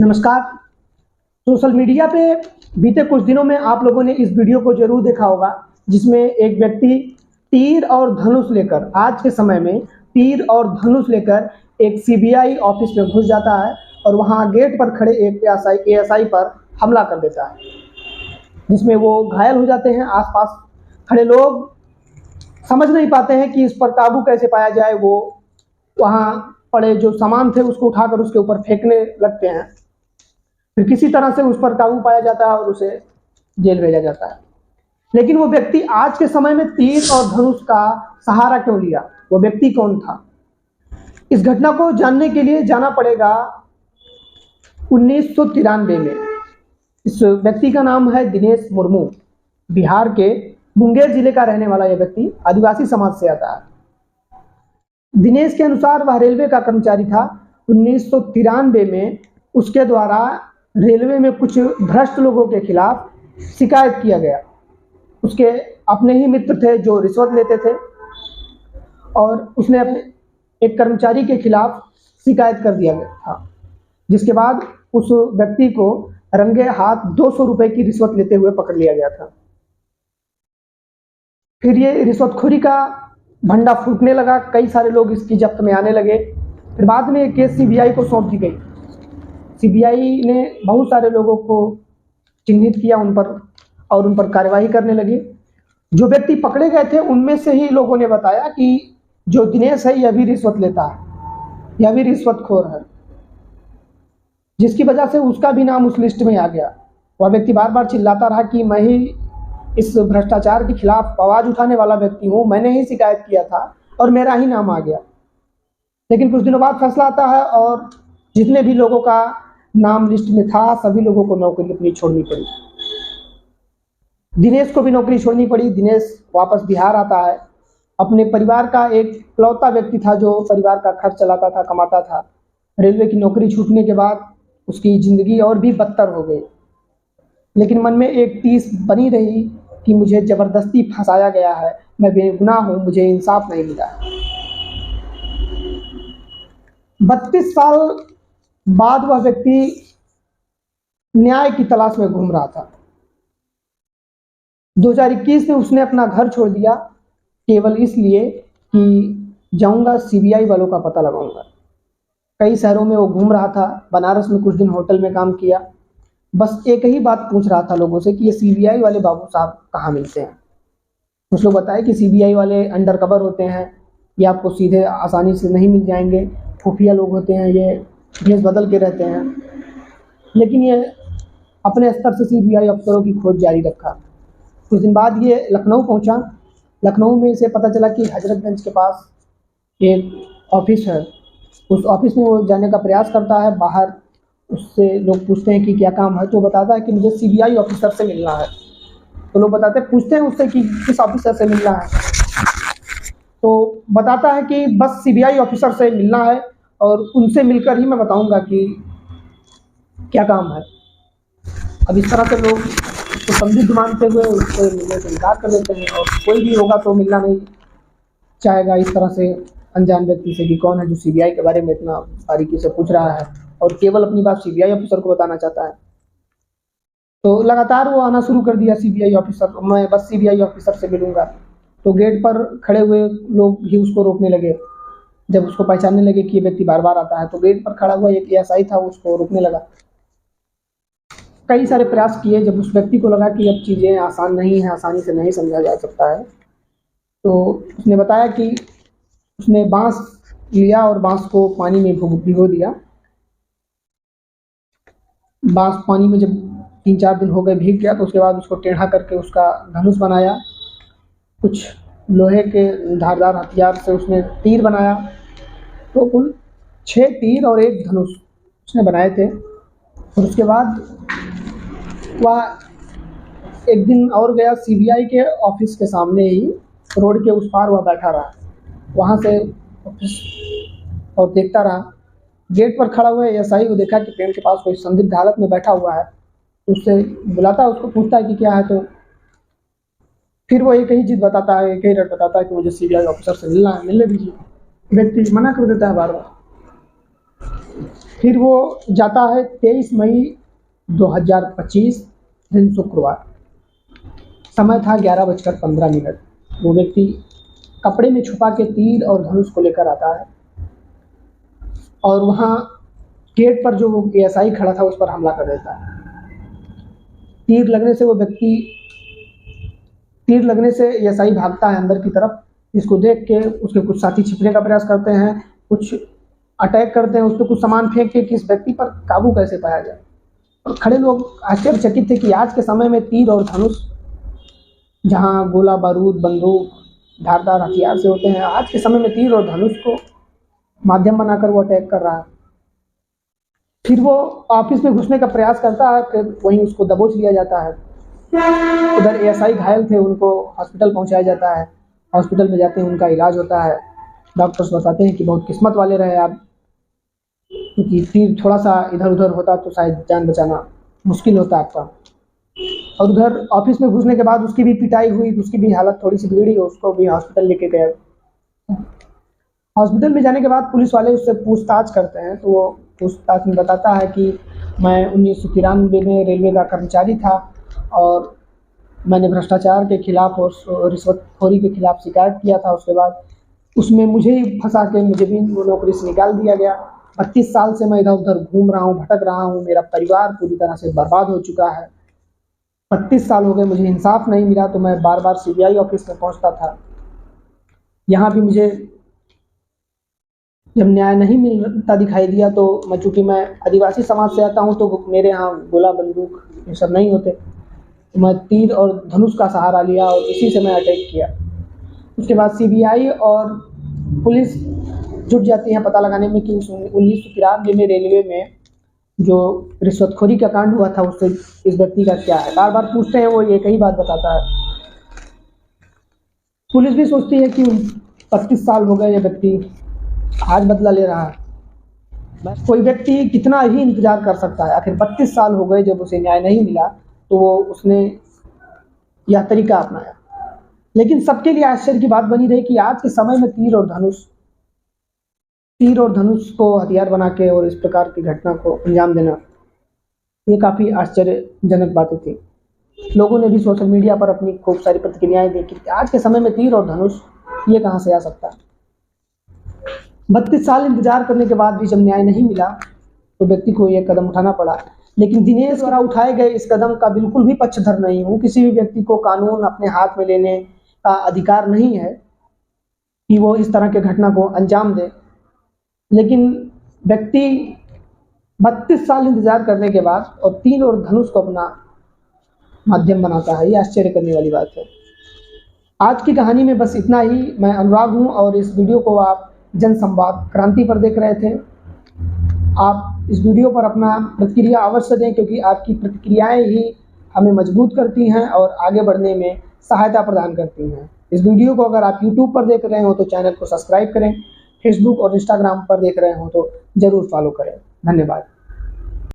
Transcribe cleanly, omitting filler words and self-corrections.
नमस्कार। Social media पे बीते कुछ दिनों में आप लोगों ने इस वीडियो को जरूर देखा होगा, जिसमें एक व्यक्ति तीर और धनुष लेकर, आज के समय में तीर और धनुष लेकर एक सीबीआई ऑफिस में घुस जाता है और वहां गेट पर खड़े एक एएसआई पर हमला कर देता है, जिसमें वो घायल हो जाते हैं। आसपास खड़े लोग समझ नहीं पाते हैं कि इस पर काबू कैसे पाया जाए। वो वहाँ पड़े जो सामान थे उसको उठाकर उसके ऊपर फेंकने लगते हैं। फिर किसी तरह से उस पर काबू पाया जाता है और उसे जेल भेजा जाता है। लेकिन वो व्यक्ति आज के समय में तीर और धनुष का सहारा क्यों लिया? वो व्यक्ति कौन था? इस घटना को जानने के लिए जाना पड़ेगा 1993 में। इस व्यक्ति का नाम है दिनेश मुर्मू। बिहार के मुंगेर जिले का रहने वाला यह व्यक्ति आदिवासी समाज से आता है। दिनेश के अनुसार वह रेलवे का कर्मचारी था। 1993 में उसके द्वारा रेलवे में कुछ भ्रष्ट लोगों के खिलाफ शिकायत किया गया। उसके अपने ही मित्र थे जो रिश्वत लेते थे और उसने अपने एक कर्मचारी के खिलाफ शिकायत कर दिया गया था, जिसके बाद उस व्यक्ति को रंगे हाथ 200 रुपए की रिश्वत लेते हुए पकड़ लिया गया था। फिर ये रिश्वतखोरी का भंडा फूटने लगा, कई सारे लोग इसकी जब्त में आने लगे। फिर बाद में एक केस सीबीआई को सौंप दी गई। सीबीआई ने बहुत सारे लोगों को चिन्हित किया उन पर और उन पर कार्यवाही करने लगी। जो व्यक्ति पकड़े गए थे उनमें से ही लोगों ने बताया कि जो दिनेश है यह भी रिश्वत लेता है, यह भी रिश्वतखोर है, जिसकी वजह से उसका भी नाम उस लिस्ट में आ गया। वह व्यक्ति बार बार चिल्लाता रहा कि मैं ही इस भ्रष्टाचार के खिलाफ आवाज उठाने वाला व्यक्ति हूँ, मैंने ही शिकायत किया था और मेरा ही नाम आ गया। लेकिन कुछ दिनों बाद फैसला आता है और जितने भी लोगों का नाम लिस्ट में था सभी लोगों को नौकरी अपनी छोड़नी पड़ी। दिनेश को भी नौकरी छोड़नी पड़ी। दिनेश वापस बिहार आता है। अपने परिवार का एक इकलौता व्यक्ति था जो परिवार का खर्च चलाता था, कमाता था। रेलवे की नौकरी छूटने के बाद उसकी जिंदगी और भी बदतर हो गई। लेकिन मन में एक टीस बनी रही कि मुझे जबरदस्ती फंसाया गया है, मैं बेगुनाह हूँ, मुझे इंसाफ नहीं मिला। 32 साल बाद वह व्यक्ति न्याय की तलाश में घूम रहा था। 2021 में उसने अपना घर छोड़ दिया केवल इसलिए कि जाऊंगा सीबीआई वालों का पता लगाऊंगा। कई शहरों में वो घूम रहा था। बनारस में कुछ दिन होटल में काम किया। बस एक ही बात पूछ रहा था लोगों से कि ये सीबीआई वाले बाबू साहब कहाँ मिलते हैं। कुछ लोग बताए कि सीबीआई वाले अंडर कवर होते हैं, ये आपको सीधे आसानी से नहीं मिल जाएंगे, खुफिया लोग होते हैं, ये भेष बदल के रहते हैं। लेकिन ये अपने स्तर से सीबीआई अफसरों की खोज जारी रखा। कुछ दिन बाद ये लखनऊ पहुंचा। लखनऊ में इसे पता चला कि हजरतगंज के पास एक ऑफिस है। उस ऑफिस में वो जाने का प्रयास करता है। बाहर उससे लोग पूछते हैं कि क्या काम है, तो बताता है कि मुझे सीबीआई ऑफिसर से मिलना है। तो लोग पूछते हैं उससे कि किस ऑफिसर से मिलना है, तो बताता है कि बस सीबीआई ऑफिसर से मिलना है और उनसे मिलकर ही मैं बताऊंगा कि क्या काम है। अब इस तरह से लोग उसको संदिग्ध मानते हुए उससे मिलने से इनकार कर देते हैं और कोई भी होगा तो मिलना नहीं चाहेगा इस तरह से अनजान व्यक्ति से कि कौन है जो सीबीआई के बारे में इतना बारीकी से पूछ रहा है और केवल अपनी बात सीबीआई ऑफिसर को बताना चाहता है। तो लगातार वो आना शुरू कर दिया सीबीआई ऑफिसर, मैं बस सीबीआई ऑफिसर से मिलूंगा। तो गेट पर खड़े हुए लोग भी उसको रोकने लगे। जब उसको पहचानने लगे कि ये व्यक्ति बार बार आता है तो गेट पर खड़ा हुआ एक एएसआई था, उसको रोकने लगा। कई सारे प्रयास किए। जब उस व्यक्ति को लगा कि अब चीज़ें आसान नहीं है, आसानी से नहीं समझा जा सकता है, तो उसने बताया कि उसने बांस लिया और बांस को पानी में भिगो दिया। बांस पानी में जब 3-4 दिन हो गए भीग गया तो उसके बाद उसको टेढ़ा करके उसका धनुष बनाया। कुछ लोहे के धारदार हथियार से उसने तीर बनाया। तो कुल 6 तीर और 1 धनुष उसने बनाए थे। और उसके बाद वह एक दिन और गया सीबीआई के ऑफिस के सामने ही, रोड के उस पार वह बैठा रहा। वहाँ से ऑफिस और देखता रहा। गेट पर खड़ा हुआ एएसआई को देखा कि पेड़ के पास कोई संदिग्ध हालत में बैठा हुआ है। उससे बुलाता है, उसको पूछता है कि क्या है। तो फिर वो एक ही चीज़ बताता है, एक ही रट बताता है कि मुझे सीबीआई ऑफिसर से मिलना है, मिलने दीजिए। व्यक्ति मना कर देता है बार बार। फिर वो जाता है 23 मई 2025 दिन शुक्रवार, समय था 11:15। वो व्यक्ति कपड़े में छुपा के तीर और धनुष को लेकर आता है और वहाँ गेट पर जो वो एएसआई खड़ा था उस पर हमला कर देता है। तीर लगने से एएसआई भागता है अंदर की तरफ। इसको देख के उसके कुछ साथी छिपने का प्रयास करते हैं, कुछ अटैक करते हैं, उस पर कुछ सामान फेंक के कि इस व्यक्ति पर काबू कैसे पाया जाए। और खड़े लोग आश्चर्यचकित थे कि आज के समय में तीर और धनुष, जहाँ गोला बारूद बंदूक धारदार हथियार से होते हैं, आज के समय में तीर और धनुष को माध्यम बनाकर वो अटैक कर रहा है। फिर वो ऑफिस में घुसने का प्रयास करता है, फिर वहीं उसको दबोच लिया जाता है। उधर एएसआई घायल थे, उनको हॉस्पिटल पहुंचाया जाता है। हॉस्पिटल में जाते हैं, उनका इलाज होता है। डॉक्टर्स बताते हैं कि बहुत किस्मत वाले रहे आप, क्योंकि तीर थोड़ा सा इधर उधर होता तो शायद जान बचाना मुश्किल होता आपका। और उधर ऑफिस में घुसने के बाद उसकी भी पिटाई हुई, उसकी भी हालत थोड़ी सी बिगड़ी, उसको भी हॉस्पिटल लेके गए। हॉस्पिटल में जाने के बाद पुलिस वाले उससे पूछताछ करते हैं, तो वो पूछताछ में बताता है कि मैं 1993 में रेलवे का कर्मचारी था और मैंने भ्रष्टाचार के खिलाफ और रिश्वतखोरी के खिलाफ शिकायत किया था। उसके बाद उसमें मुझे ही फंसा के मुझे भी वो नौकरी से निकाल दिया गया। 32 साल से मैं इधर उधर घूम रहा हूँ, भटक रहा हूँ, मेरा परिवार पूरी तरह से बर्बाद हो चुका है। 32 साल हो गए, मुझे इंसाफ नहीं मिला, तो मैं बार बार सीबीआई ऑफिस में पहुँचता था। यहाँ भी मुझे जब न्याय नहीं मिलता दिखाई दिया, तो मैं, चूँकि मैं आदिवासी समाज से आता हूँ, तो मेरे यहाँ गोला बंदूक ये सब नहीं होते, तो मैं तीर और धनुष का सहारा लिया और इसी से मैं अटैक किया। उसके बाद सीबीआई और पुलिस जुट जाती है पता लगाने में कि 1993 में रेलवे में जो रिश्वतखोरी का कांड हुआ था उससे इस व्यक्ति का क्या है। बार बार पूछते हैं, वो एक ही बात बताता है। पुलिस भी सोचती है कि 32 साल हो गए, ये व्यक्ति आज बदला ले रहा है। कोई व्यक्ति कितना ही इंतजार कर सकता है, आखिर 32 साल हो गए, जब उसे न्याय नहीं मिला तो वो उसने यह तरीका अपनाया। लेकिन सबके लिए आश्चर्य की बात बनी रही कि आज के समय में तीर और धनुष को हथियार बना के और इस प्रकार की घटना को अंजाम देना, ये काफ़ी आश्चर्यजनक बातें थी। लोगों ने भी सोशल मीडिया पर अपनी खूब सारी प्रतिक्रियाएं दी कि आज के समय में तीर और धनुष ये कहाँ से आ सकता है। 32 साल इंतजार करने के बाद भी जब न्याय नहीं मिला तो व्यक्ति को यह कदम उठाना पड़ा। लेकिन दिनेश द्वारा उठाए गए इस कदम का बिल्कुल भी पक्षधर नहीं हूँ। किसी भी व्यक्ति को कानून अपने हाथ में लेने का अधिकार नहीं है कि वो इस तरह के घटना को अंजाम दे। लेकिन व्यक्ति 32 साल इंतजार करने के बाद और तीर और धनुष को अपना माध्यम बनाता है, ये आश्चर्य करने वाली बात है। आज की कहानी में बस इतना ही। मैं अनुराग हूँ और इस वीडियो को आप जन संवाद क्रांति पर देख रहे थे। आप इस वीडियो पर अपना प्रतिक्रिया अवश्य दें, क्योंकि आपकी प्रतिक्रियाएं ही हमें मजबूत करती हैं और आगे बढ़ने में सहायता प्रदान करती हैं। इस वीडियो को अगर आप YouTube पर देख रहे हो तो चैनल को सब्सक्राइब करें, फेसबुक और इंस्टाग्राम पर देख रहे हो तो ज़रूर फॉलो करें। धन्यवाद।